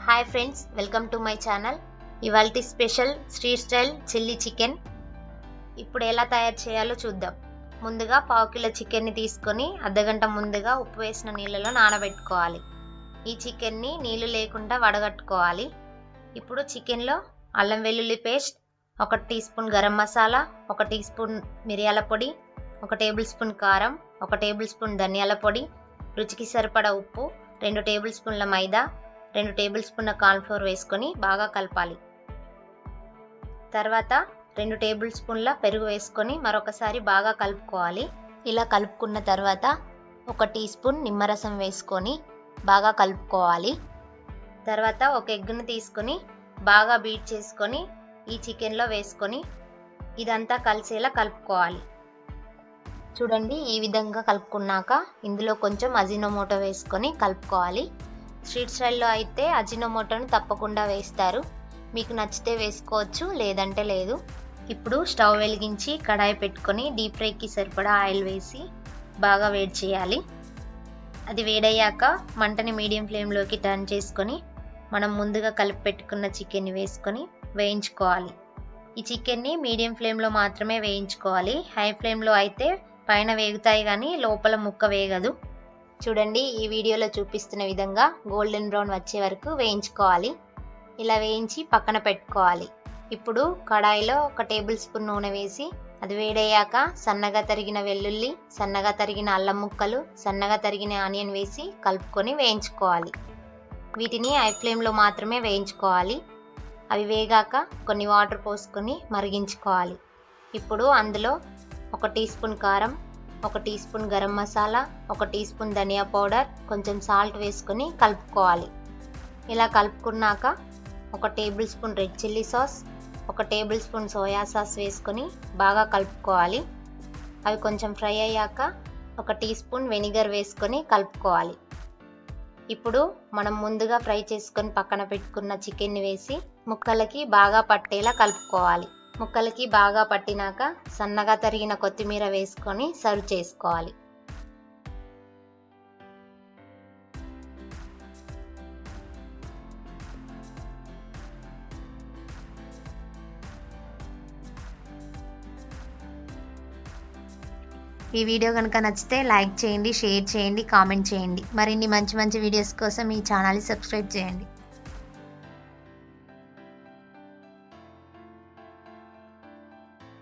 Hi friends, welcome to my channel. ఇవాల్టి special street style chilli chicken. ఇప్పుడు ఎలా తయారు చేయాలో చూద్దాం. ముందుగా పావు కిలో చికెన్ని తీసుకొని అర్ధగంట ముందుగా ఉప్పు వేసిన నీళ్ళలో నానబెట్టుకోవాలి. ఈ చికెన్ని నీళ్లు లేకుండా వడగట్టుకోవాలి. ఇప్పుడు చికెన్లో అల్లం వెల్లుల్లి paste, 1 teaspoon garam masala, 1 teaspoon మిరియాల పొడి, 1 టేబుల్ స్పూన్ కారం, 1 టేబుల్ స్పూన్ ధనియాల పొడి, రుచికి సరిపడా ఉప్పు, 2 టేబుల్ స్పూన్ల మైదా, 2 టేబుల్ స్పూన్ల కార్న్ఫ్లోర్ వేసుకొని బాగా కలపాలి. తర్వాత 2 టేబుల్ స్పూన్ల పెరుగు వేసుకొని మరొకసారి బాగా కలుపుకోవాలి. ఇలా కలుపుకున్న తర్వాత 1 టీ స్పూన్ నిమ్మరసం వేసుకొని బాగా కలుపుకోవాలి. తర్వాత ఒక ఎగ్గును తీసుకొని బాగా బీట్ చేసుకొని ఈ చికెన్లో వేసుకొని ఇదంతా కలిసేలా కలుపుకోవాలి. చూడండి, ఈ విధంగా కలుపుకున్నాక ఇందులో కొంచెం అజినోమోటో వేసుకొని కలుపుకోవాలి. స్ట్రీట్ స్టైల్లో అయితే అజినోమోటోను తప్పకుండా వేస్తారు. మీకు నచ్చితే వేసుకోవచ్చు, లేదంటే లేదు. ఇప్పుడు స్టవ్ వెలిగించి కడాయి పెట్టుకొని డీప్ ఫ్రైకి సరిపడా ఆయిల్ వేసి బాగా వేడి చేయాలి. అది వేడయ్యాక మంటని మీడియం ఫ్లేమ్లోకి టర్న్ చేసుకొని మనం ముందుగా కలిపి పెట్టుకున్న చికెన్ని వేసుకొని వేయించుకోవాలి. ఈ చికెన్ని మీడియం ఫ్లేమ్లో మాత్రమే వేయించుకోవాలి. హై ఫ్లేమ్లో అయితే పైన వేగుతాయి కానీ లోపల ముక్క వేగదు. చూడండి, ఈ వీడియోలో చూపిస్తున్న విధంగా గోల్డెన్ బ్రౌన్ వచ్చే వరకు వేయించుకోవాలి. ఇలా వేయించి పక్కన పెట్టుకోవాలి. ఇప్పుడు కడాయిలో 1 టేబుల్ స్పూన్ నూనె వేసి అది వేడయ్యాక సన్నగా తరిగిన వెల్లుల్లి, సన్నగా తరిగిన అల్లం ముక్కలు, సన్నగా తరిగిన ఆనియన్ వేసి కలుపుకొని వేయించుకోవాలి. వీటిని హై ఫ్లేమ్లో మాత్రమే వేయించుకోవాలి. అవి వేగాక కొన్ని వాటర్ పోసుకొని మరిగించుకోవాలి. ఇప్పుడు అందులో 1 టీ స్పూన్ కారం, 1 teaspoon garam masala, 1 teaspoon dhania powder, కొంచెం సాల్ట్ వేసుకొని కలుపుకోవాలి. ఇలా కలుపుకున్నాక 1 tablespoon red chilli sauce, 1 tablespoon soya sauce వేసుకొని బాగా కలుపుకోవాలి. అవి కొంచెం ఫ్రై అయ్యాక 1 టీ స్పూన్ వెనిగర్ వేసుకొని కలుపుకోవాలి. ఇప్పుడు మనం ముందుగా ఫ్రై చేసుకొని పక్కన పెట్టుకున్న చికెన్ని వేసి ముక్కలకి బాగా పట్టేలా కలుపుకోవాలి. ముక్కలకి బాగా పట్టినాక సన్నగా తరిగిన కొత్తిమీర వేసుకొని సర్వ్ చేసుకోవాలి. ఈ వీడియో కనుక నచ్చితే లైక్ చేయండి, షేర్ చేయండి, కామెంట్ చేయండి. మరిన్ని మంచి మంచి వీడియోస్ కోసం ఈ ఛానల్ని సబ్స్క్రైబ్ చేయండి.